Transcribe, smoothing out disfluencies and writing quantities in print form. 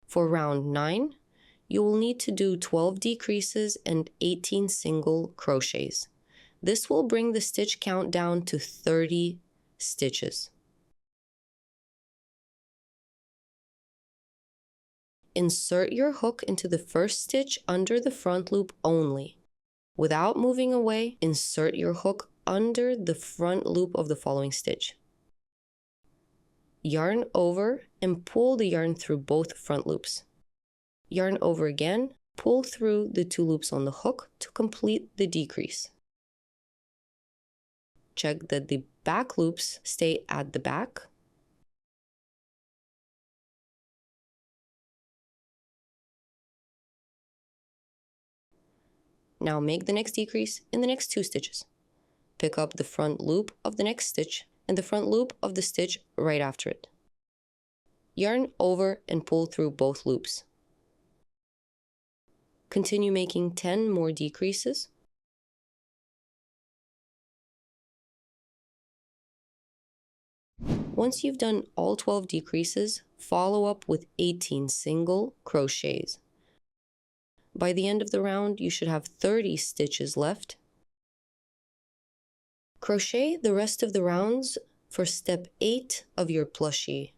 For round 9, you will need to do 12 decreases and 18 single crochets. This will bring the stitch count down to 30 stitches. Insert your hook into the first stitch under the front loop only. Without moving away, insert your hook under the front loop of the following stitch. Yarn over and pull the yarn through both front loops. Yarn over again, pull through the 2 loops on the hook to complete the decrease. Check that the back loops stay at the back. Now make the next decrease in the next 2 stitches. Pick up the front loop of the next stitch and the front loop of the stitch right after it. Yarn over and pull through both loops. Continue making 10 more decreases. Once you've done all 12 decreases, follow up with 18 single crochets. By the end of the round, you should have 30 stitches left. Crochet the rest of the rounds for step 8 of your plushie.